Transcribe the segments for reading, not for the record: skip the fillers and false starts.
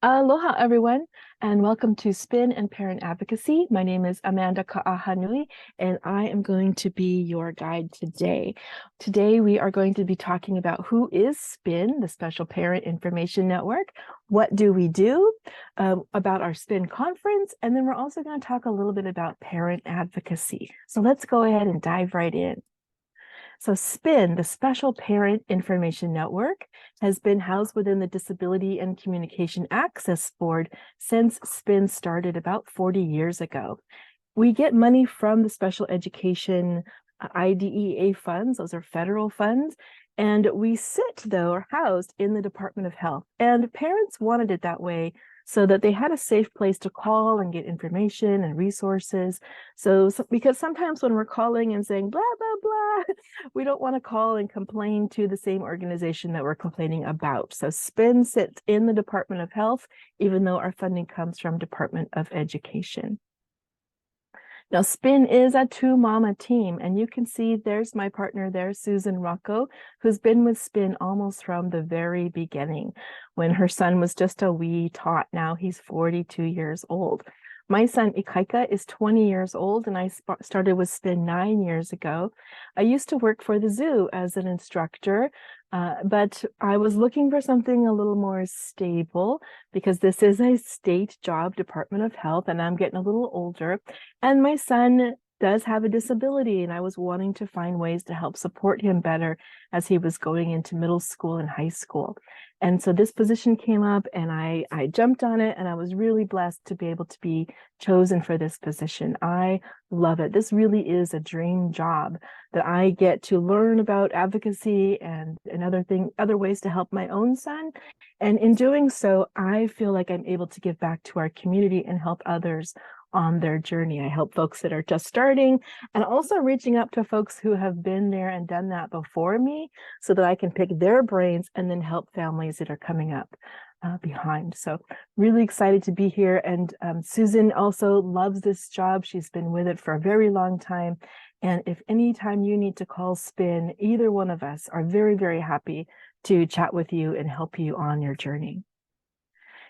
Aloha, everyone, and welcome to Spin and Parent Advocacy. My name is Amanda Ka'ahanui, and I am going to be your guide today. Today, we are going to be talking about who is SPIN, the Special Parent Information Network, what do we do, about our SPIN conference, and then we're also going to talk a little bit about parent advocacy. So let's go ahead and dive right in. So SPIN, the Special Parent Information Network, has been housed within the Disability and Communication Access Board since SPIN started about 40 years ago. We get money from the special education IDEA funds, those are federal funds, and we sit, though, or housed in the Department of Health. And parents wanted it that way so that they had a safe place to call and get information and resources. So because sometimes when we're calling and saying blah, blah, blah, we don't want to call and complain to the same organization that we're complaining about. So SPIN sits in the Department of Health, even though our funding comes from Department of Education. Now, SPIN is a two-mama team, and you can see there's my partner there, Susan Rocco, who's been with SPIN almost from the very beginning. When her son was just a wee tot, now he's 42 years old. My son, Ikaika, is 20 years old, and I started with SPIN 9 years ago. I used to work for the zoo as an instructor, but I was looking for something a little more stable because this is a state job, Department of Health, and I'm getting a little older. And my son does have a disability, and I was wanting to find ways to help support him better as he was going into middle school and high school. And so this position came up, and I jumped on it, and I was really blessed to be able to be chosen for this position. I love it. This really is a dream job that I get to learn about advocacy and other ways to help my own son. And in doing so, I feel like I'm able to give back to our community and help others on their journey. I help folks that are just starting and also reaching up to folks who have been there and done that before me so that I can pick their brains and then help families that are coming up behind. So really excited to be here. And Susan also loves this job. She's been with it for a very long time. And if anytime you need to call SPIN, either one of us are very, very happy to chat with you and help you on your journey.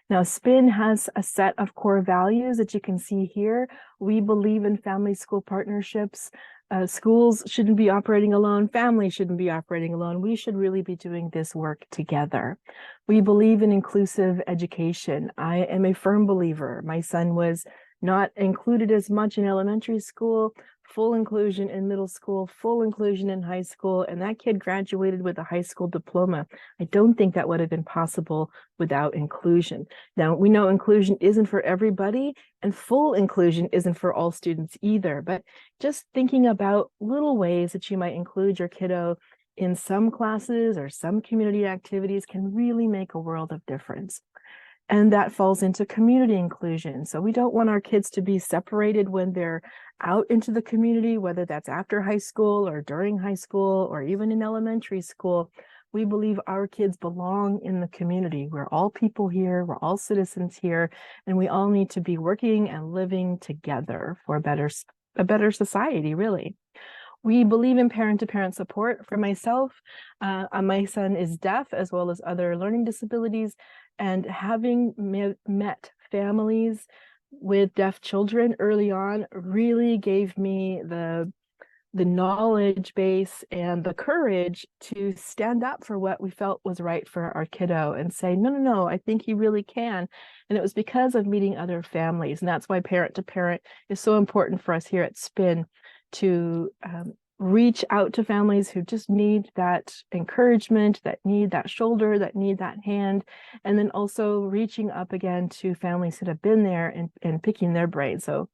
Now, SPIN has a set of core values that you can see here. We believe in family school partnerships. Schools shouldn't be operating alone. Families shouldn't be operating alone. We should really be doing this work together. We believe in inclusive education. I am a firm believer. My son was not included as much in elementary school, full inclusion in middle school, full inclusion in high school, and that kid graduated with a high school diploma. I don't think that would have been possible without inclusion. Now, we know inclusion isn't for everybody, and full inclusion isn't for all students either, but just thinking about little ways that you might include your kiddo in some classes or some community activities can really make a world of difference. And that falls into community inclusion. So we don't want our kids to be separated when they're out into the community, whether that's after high school or during high school or even in elementary school. We believe our kids belong in the community. We're all people here, we're all citizens here, and we all need to be working and living together for a better society, really. We believe in parent-to-parent support. For myself, my son is deaf as well as other learning disabilities, and having met families with deaf children early on really gave me the knowledge base and the courage to stand up for what we felt was right for our kiddo and say, no, I think he really can. And it was because of meeting other families. And that's why parent-to-parent is so important for us here at SPIN, to reach out to families who just need that encouragement, that need that shoulder, that need that hand, and then also reaching up again to families that have been there and picking their brain. So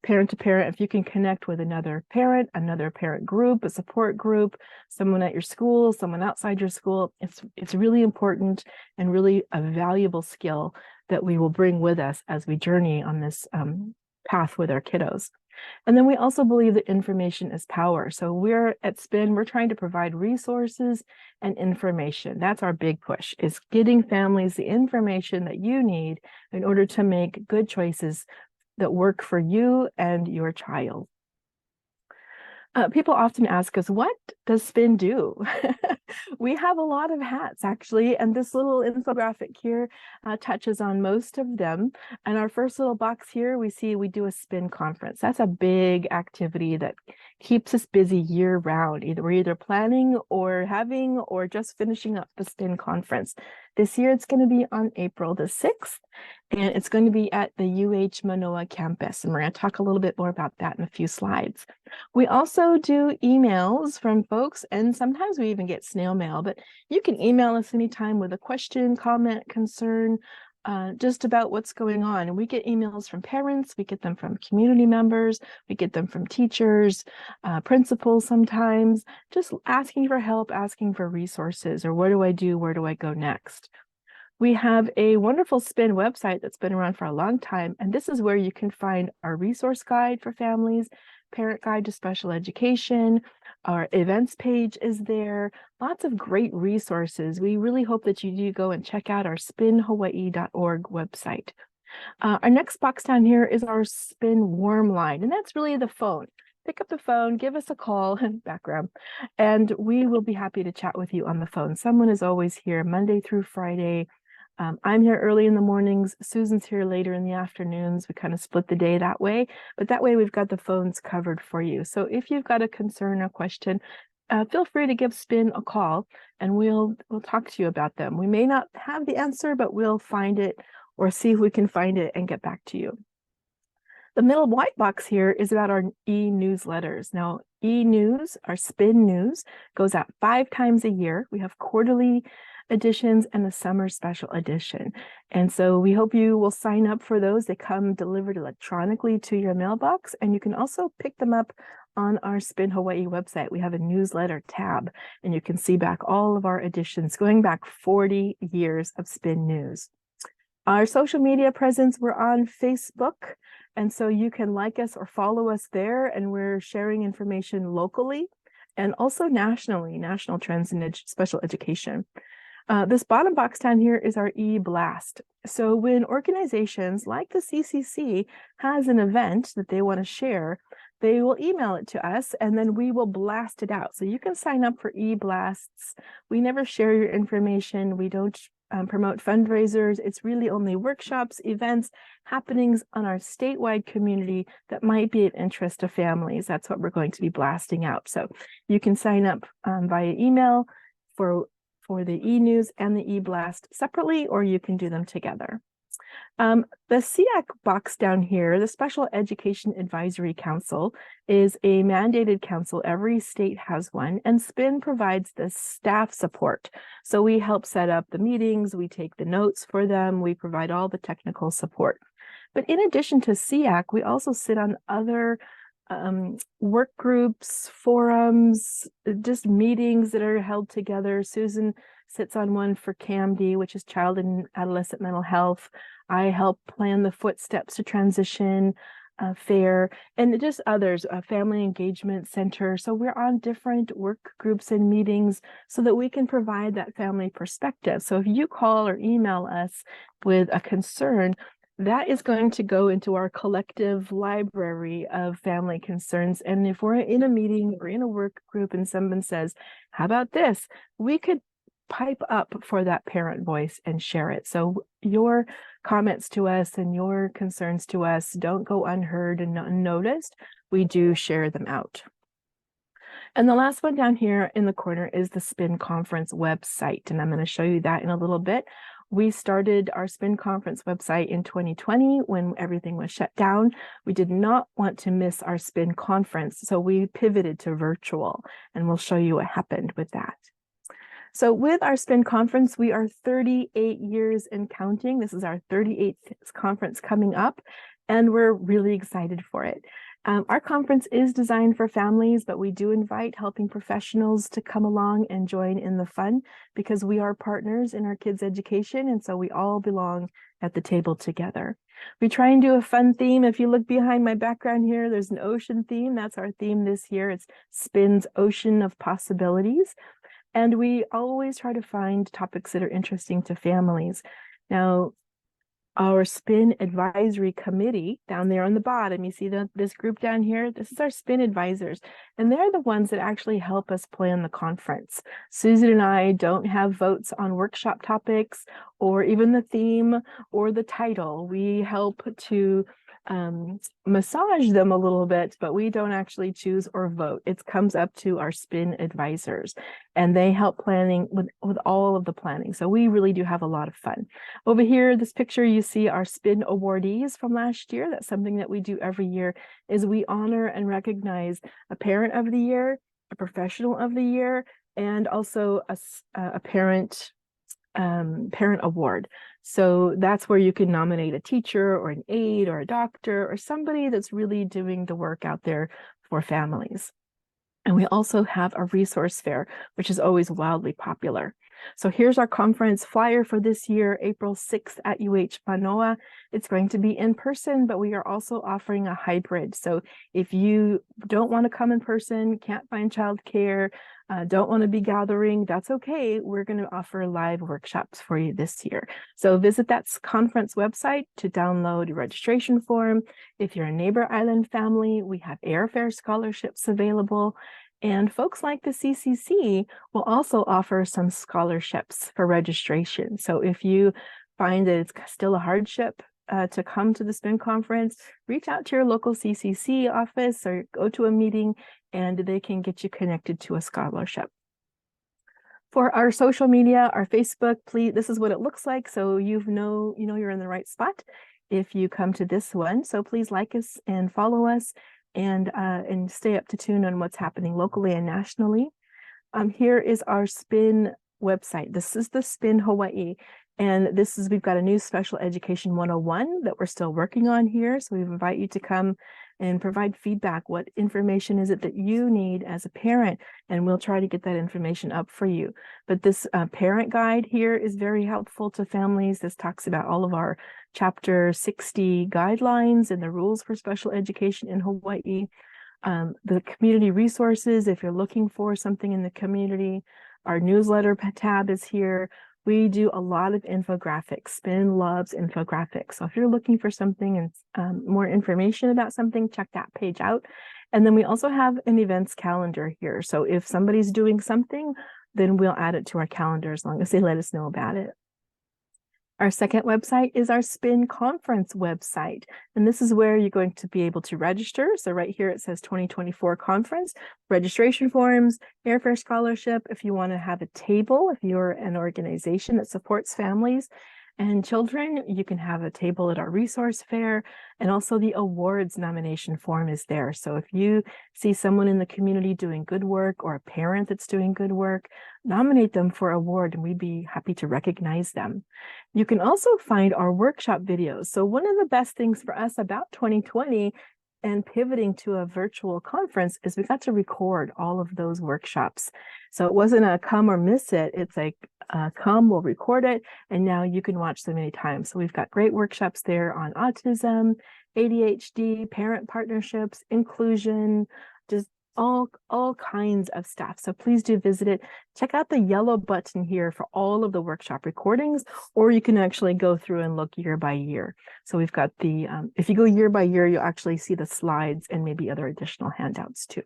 parent to parent, if you can connect with another parent group, a support group, someone at your school, someone outside your school, it's really important and really a valuable skill that we will bring with us as we journey on this path with our kiddos. And then we also believe that information is power. So we're at SPIN, we're trying to provide resources and information. That's our big push, is getting families the information that you need in order to make good choices that work for you and your child. People often ask us, what does SPIN do? We have a lot of hats actually, and this little infographic here touches on most of them. And our first little box here, we see we do a spin conference. That's a big activity that keeps us busy year round. We're either planning or having or just finishing up the spin conference. This year it's going to be on April the 6th, and it's going to be at the UH Manoa campus. And we're going to talk a little bit more about that in a few slides. We also do emails from folks, and sometimes we even get snail mail, but you can email us anytime with a question, comment, concern, just about what's going on. And we get emails from parents, we get them from community members, we get them from teachers, principals sometimes, just asking for help, asking for resources, or what do I do, where do I go next? We have a wonderful SPIN website that's been around for a long time, and this is where you can find our resource guide for families, parent guide to special education, our events page is there, lots of great resources. We really hope that you do go and check out our spinhawaii.org website. Our next box down here is our SPIN warm line, and that's really the phone. Pick up the phone, give us a call, background, and we will be happy to chat with you on the phone. Someone is always here Monday through Friday. I'm here early in the mornings. Susan's here later in the afternoons. We kind of split the day that way, but that way we've got the phones covered for you. So if you've got a concern or question, feel free to give SPIN a call and we'll talk to you about them. We may not have the answer, but we'll find it or see if we can find it and get back to you. The middle white box here is about our e-newsletters. Now, e-news, our SPIN news, goes out 5 times a year. We have quarterly editions and a summer special edition. And so we hope you will sign up for those. They come delivered electronically to your mailbox, and you can also pick them up on our SPIN Hawaii website. We have a newsletter tab, and you can see back all of our editions going back 40 years of SPIN news. Our social media presence, we're on Facebook, and so you can like us or follow us there, and we're sharing information locally and also nationally, national trends in special education. This bottom box down here is our e-blast. So when organizations like the CCC has an event that they want to share, they will email it to us and then we will blast it out. So you can sign up for e-blasts. We never share your information. We don't promote fundraisers. It's really only workshops, events, happenings on our statewide community that might be of interest to families. That's what we're going to be blasting out. So you can sign up via email for the e-news and the e-blast separately, or you can do them together. The SEAC box down here, the Special Education Advisory Council, is a mandated council. Every state has one, and SPIN provides the staff support. So we help set up the meetings, we take the notes for them, we provide all the technical support. But in addition to SEAC, we also sit on other work groups, forums, just meetings that are held together. Susan sits on one for CAMD, which is Child and Adolescent Mental Health. I help plan the Footsteps to Transition fair, and just others, Family Engagement Center. So we're on different work groups and meetings so that we can provide that family perspective. So if you call or email us with a concern, that is going to go into our collective library of family concerns. And if we're in a meeting or in a work group and someone says, how about this? We could pipe up for that parent voice and share it. So your comments to us and your concerns to us don't go unheard and unnoticed. We do share them out. And the last one down here in the corner is the SPIN conference website. And I'm going to show you that in a little bit. We started our SPIN conference website in 2020 when everything was shut down. We did not want to miss our SPIN conference, so we pivoted to virtual, and we'll show you what happened with that. So with our SPIN conference, we are 38 years and counting. This is our 38th conference coming up, and we're really excited for it. Our conference is designed for families, but we do invite helping professionals to come along and join in the fun because we are partners in our kids' education, and so we all belong at the table together. We try and do a fun theme. If you look behind my background here, there's an ocean theme. That's our theme this year. It's SPIN's Ocean of Possibilities. And we always try to find topics that are interesting to families. Now, our SPIN Advisory Committee down there on the bottom. You see this group down here? This is our SPIN advisors, and they're the ones that actually help us plan the conference. Susan and I don't have votes on workshop topics or even the theme or the title. We help to massage them a little bit, but we don't actually choose or vote. It comes up to our SPIN advisors, and they help planning with all of the planning. So we really do have a lot of fun. Over here, this picture, you see our SPIN awardees from last year. That's something that we do every year, is we honor and recognize a parent of the year, a professional of the year, and also a parent award. So that's where you can nominate a teacher or an aide or a doctor or somebody that's really doing the work out there for families. And we also have a resource fair, which is always wildly popular. So here's our conference flyer for this year, April 6th at UH Manoa. It's going to be in person, but we are also offering a hybrid. So if you don't want to come in person, can't find childcare, don't want to be gathering, that's okay. We're going to offer live workshops for you this year. So visit that conference website to download a registration form. If you're a Neighbor Island family, we have airfare scholarships available. And folks like the CCC will also offer some scholarships for registration. So if you find that it's still a hardship to come to the SPIN conference, reach out to your local CCC office or go to a meeting and they can get you connected to a scholarship. For our social media, our Facebook, please, this is what it looks like. So you know you're in the right spot if you come to this one. So please like us and follow us and stay up to tune on what's happening locally and nationally. Here is our SPIN website. This is the SPIN Hawaii. And we've got a new special education 101 that we're still working on here. So we invite you to come and provide feedback. What information is it that you need as a parent? And we'll try to get that information up for you. But this parent guide here is very helpful to families. This talks about all of our Chapter 60 guidelines and the rules for special education in Hawaii. The community resources, if you're looking for something in the community, our newsletter tab is here. We do a lot of infographics. SPIN loves infographics. So if you're looking for something and more information about something, check that page out. And then we also have an events calendar here. So if somebody's doing something, then we'll add it to our calendar as long as they let us know about it. Our second website is our SPIN conference website. And this is where you're going to be able to register. So right here, it says 2024 conference, registration forms, airfare scholarship. If you want to have a table, if you're an organization that supports families and children, you can have a table at our resource fair. And also the awards nomination form is there. So if you see someone in the community doing good work or a parent that's doing good work, nominate them for award and we'd be happy to recognize them. You can also find our workshop videos. So one of the best things for us about 2020 and pivoting to a virtual conference is we got to record all of those workshops. So it wasn't a come or miss it. It's like come, we'll record it, and now you can watch them anytime. So we've got great workshops there on autism, ADHD, parent partnerships, inclusion, just all kinds of stuff. So please do visit it. Check out the yellow button here for all of the workshop recordings, or you can actually go through and look year by year. So we've got the, if you go year by year, you'll actually see the slides and maybe other additional handouts too.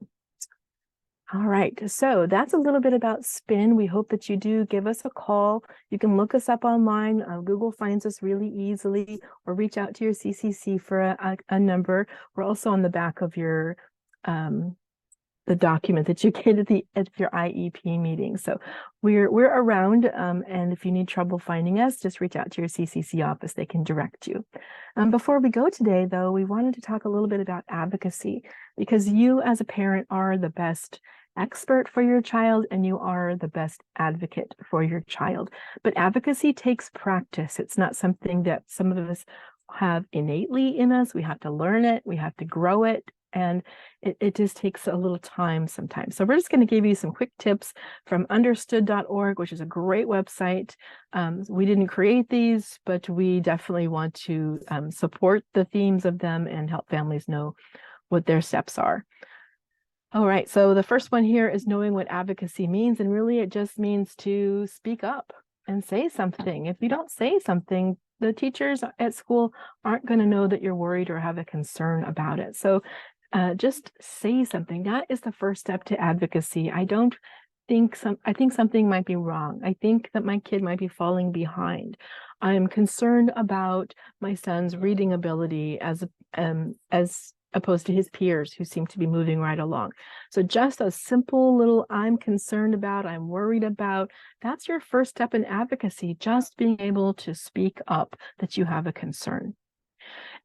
All right, so that's a little bit about SPIN. We hope that you do give us a call. You can look us up online. Google finds us really easily, or reach out to your CCC for a number. We're also on the back of your the document that you get at your IEP meeting. So we're around, and if you need trouble finding us, just reach out to your CCC office. They can direct you. Before we go today, though, we wanted to talk a little bit about advocacy, because you as a parent are the best expert for your child and you are the best advocate for your child. But advocacy takes practice. It's not something that some of us have innately in us. We have to learn it, we have to grow it, and it just takes a little time sometimes. So we're just going to give you some quick tips from understood.org, which is a great website. We didn't create these, but we definitely want to support the themes of them and help families know what their steps are. All right, so the first one here is knowing what advocacy means, and really it just means to speak up and say something. If you don't say something, the teachers at school aren't going to know that you're worried or have a concern about it. So just say something. That is the first step to advocacy. I think something might be wrong. I think that my kid might be falling behind. I'm concerned about my son's reading ability as opposed to his peers who seem to be moving right along. So just a simple little I'm concerned about, I'm worried about, that's your first step in advocacy, just being able to speak up that you have a concern.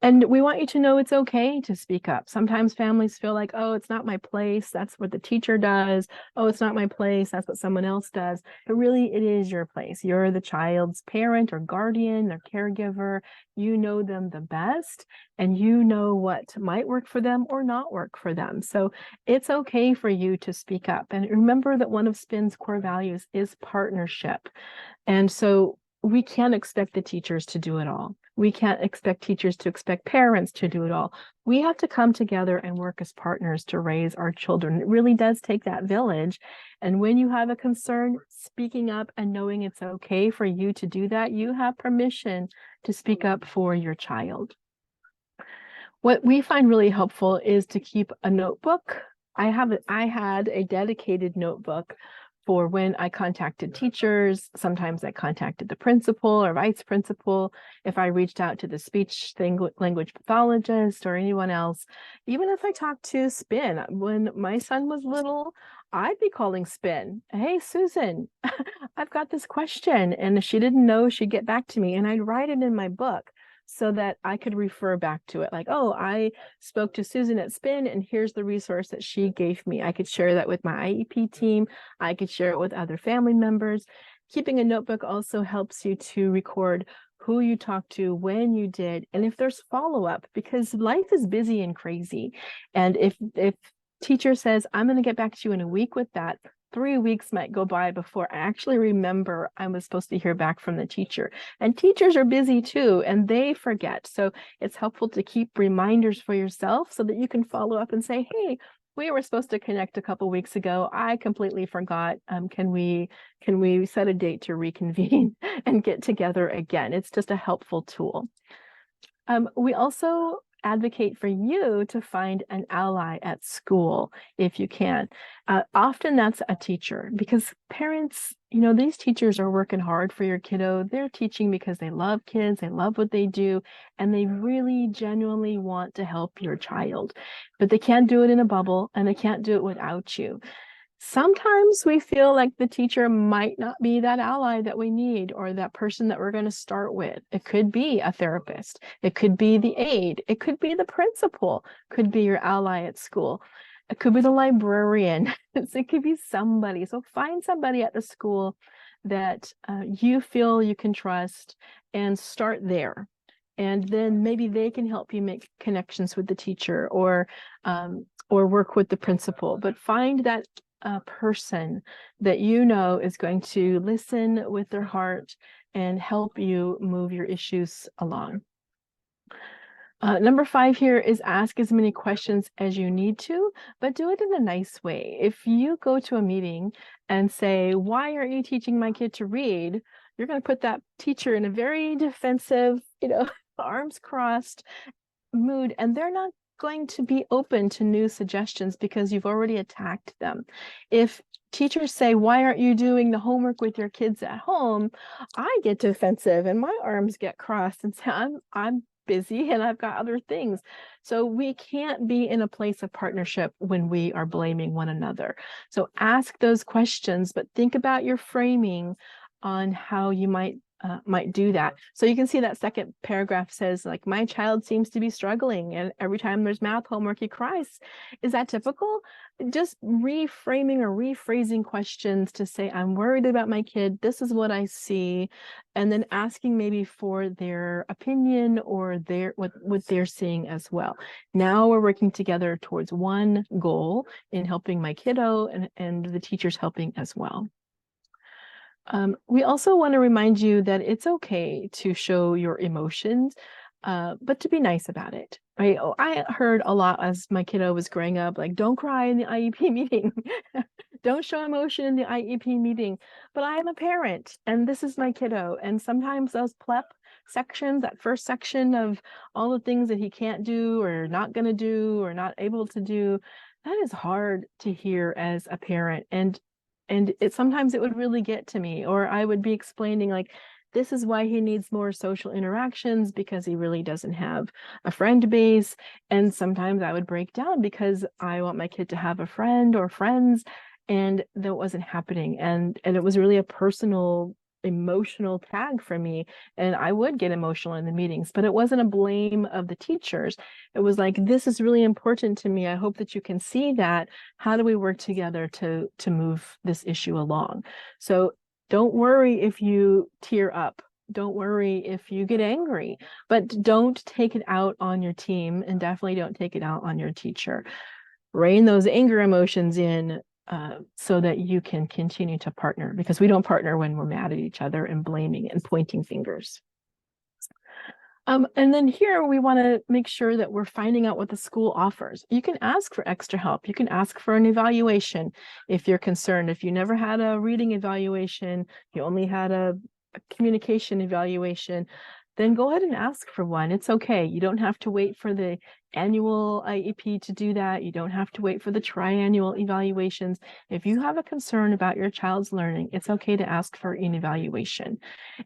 And we want you to know it's okay to speak up. Sometimes families feel like, oh, it's not my place. That's what the teacher does. Oh, it's not my place. That's what someone else does. But really, it is your place. You're the child's parent or guardian or caregiver. You know them the best, and you know what might work for them or not work for them. So it's okay for you to speak up. And remember that one of SPIN's core values is partnership. And so we can't expect the teachers to do it all. We can't expect teachers to expect parents to do it all. We have to come together and work as partners to raise our children. It really does take that village. And when you have a concern, speaking up and knowing it's okay for you to do that, you have permission to speak up for your child. What we find really helpful is to keep a notebook. I had a dedicated notebook for when I contacted teachers. Sometimes I contacted the principal or vice principal. If I reached out to the speech language pathologist or anyone else, even if I talked to SPIN, when my son was little, I'd be calling SPIN. Hey, Susan, I've got this question. And if she didn't know, she'd get back to me and I'd write it in my book so that I could refer back to it. Like, oh, I spoke to Susan at SPIN and here's the resource that she gave me. I could share that with my IEP team. I could share it with other family members. Keeping a notebook also helps you to record who you talked to, when you did, and if there's follow-up, because life is busy and crazy. And if teacher says, I'm going to get back to you in a week with that, 3 weeks might go by before I actually remember I was supposed to hear back from the teacher. And teachers are busy too, and they forget. So it's helpful to keep reminders for yourself so that you can follow up and say, hey, we were supposed to connect a couple weeks ago. I completely forgot. Can we set a date to reconvene and get together again? It's just a helpful tool. We also advocate for you to find an ally at school if you can. Often that's a teacher, because parents, these teachers are working hard for your kiddo. They're teaching because they love kids, they love what they do, and they really genuinely want to help your child. But they can't do it in a bubble, and they can't do it without you. Sometimes we feel like the teacher might not be that ally that we need, or that person that we're going to start with. It could be a therapist. It could be the aide. It could be the principal, could be your ally at school. It could be the librarian. It could be somebody. So find somebody at the school that you feel you can trust and start there. And then maybe they can help you make connections with the teacher or work with the principal. But find that person that is going to listen with their heart and help you move your issues along. Number 5 here is ask as many questions as you need to, but do it in a nice way. If you go to a meeting and say, why aren't you teaching my kid to read? You're going to put that teacher in a very defensive, arms crossed mood, and they're not going to be open to new suggestions because you've already attacked them. If teachers say, why aren't you doing the homework with your kids at home? I get defensive and my arms get crossed and say, I'm busy and I've got other things. So we can't be in a place of partnership when we are blaming one another. So ask those questions, but think about your framing on how you might do that. So you can see that second paragraph says, like, my child seems to be struggling and every time there's math homework he cries. Is that typical? Just reframing or rephrasing questions to say, I'm worried about my kid, this is what I see, and then asking maybe for their opinion or what they're seeing as well. Now we're working together towards one goal in helping my kiddo, and the teachers helping as well. We also want to remind you that it's okay to show your emotions, but to be nice about it, right? Oh, I heard a lot as my kiddo was growing up, like, don't cry in the IEP meeting. Don't show emotion in the IEP meeting. But I am a parent and this is my kiddo. And sometimes those PLEP sections, that first section of all the things that he can't do or not going to do or not able to do, that is hard to hear as a parent. And sometimes it would really get to me, or I would be explaining like, this is why he needs more social interactions because he really doesn't have a friend base. And sometimes I would break down because I want my kid to have a friend or friends, and that wasn't happening. And it was really a personal, emotional tag for me. And I would get emotional in the meetings, but it wasn't a blame of the teachers. It was like, this is really important to me. I hope that you can see that. How do we work together to move this issue along? So don't worry if you tear up. Don't worry if you get angry, but don't take it out on your team, and definitely don't take it out on your teacher. Rein those anger emotions in so that you can continue to partner, because we don't partner when we're mad at each other and blaming and pointing fingers. And then here we want to make sure that we're finding out what the school offers. You can ask for extra help. You can ask for an evaluation if you're concerned. If you never had a reading evaluation, you only had a communication evaluation, then go ahead and ask for one. It's okay. You don't have to wait for the annual IEP to do that. You don't have to wait for the triannual evaluations. If you have a concern about your child's learning, it's okay to ask for an evaluation.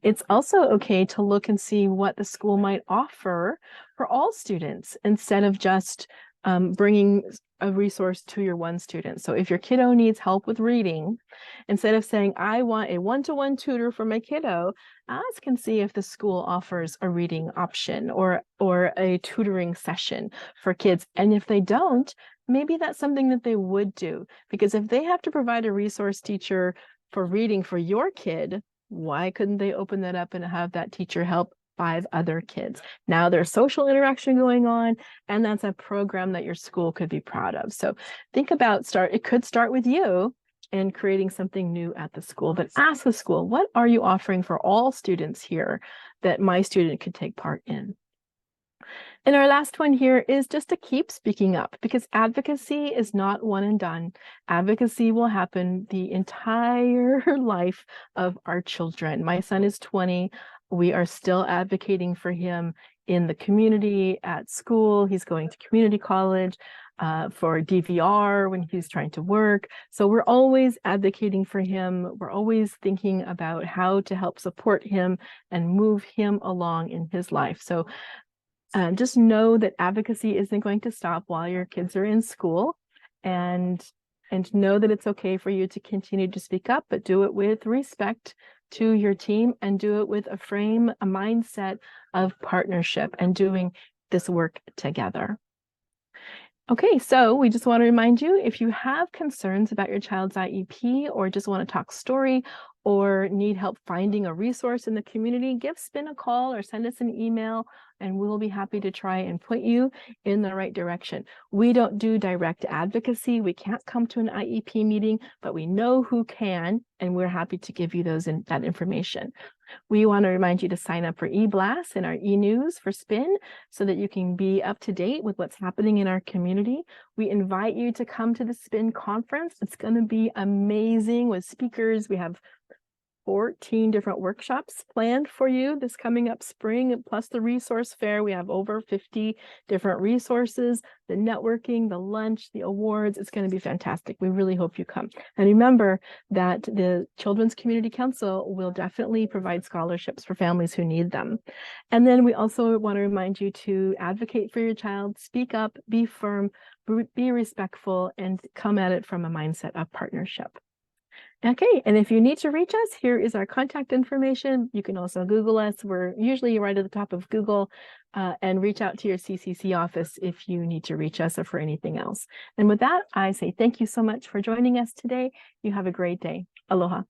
It's also okay to look and see what the school might offer for all students instead of just bringing a resource to your one student. So if your kiddo needs help with reading, instead of saying, I want a one-to-one tutor for my kiddo, ask and see if the school offers a reading option or a tutoring session for kids. And if they don't, maybe that's something that they would do. Because if they have to provide a resource teacher for reading for your kid, why couldn't they open that up and have that teacher help 5 other kids? Now there's social interaction going on, and that's a program that your school could be proud of. So think about it could start with you and creating something new at the school, but ask the school, what are you offering for all students here that my student could take part in? And our last one here is just to keep speaking up, because advocacy is not one and done. Advocacy will happen the entire life of our children. My son is 20. We are still advocating for him in the community, at school. He's going to community college for DVR when he's trying to work. So we're always advocating for him. We're always thinking about how to help support him and move him along in his life. So just know that advocacy isn't going to stop while your kids are in school, and know that it's okay for you to continue to speak up, but do it with respect to your team, and do it with a mindset of partnership and doing this work together. Okay, so we just want to remind you, if you have concerns about your child's IEP, or just want to talk story, or need help finding a resource in the community, give SPIN a call or send us an email, and we'll be happy to try and point you in the right direction. We don't do direct advocacy. We can't come to an IEP meeting, but we know who can, and we're happy to give you that information. We want to remind you to sign up for eBlast and our e-news for SPIN so that you can be up to date with what's happening in our community. We invite you to come to the SPIN conference. It's going to be amazing with speakers. We have 14 different workshops planned for you this coming up spring, plus the resource fair. We have over 50 different resources, the networking, the lunch, the awards. It's going to be fantastic. We really hope you come. And remember that the Children's Community Council will definitely provide scholarships for families who need them. And then we also want to remind you to advocate for your child, speak up, be firm, be respectful, and come at it from a mindset of partnership. Okay, and if you need to reach us, here is our contact information. You can also Google us. We're usually right at the top of Google, and reach out to your CCC office if you need to reach us or for anything else. And with that, I say thank you so much for joining us today. You have a great day. Aloha.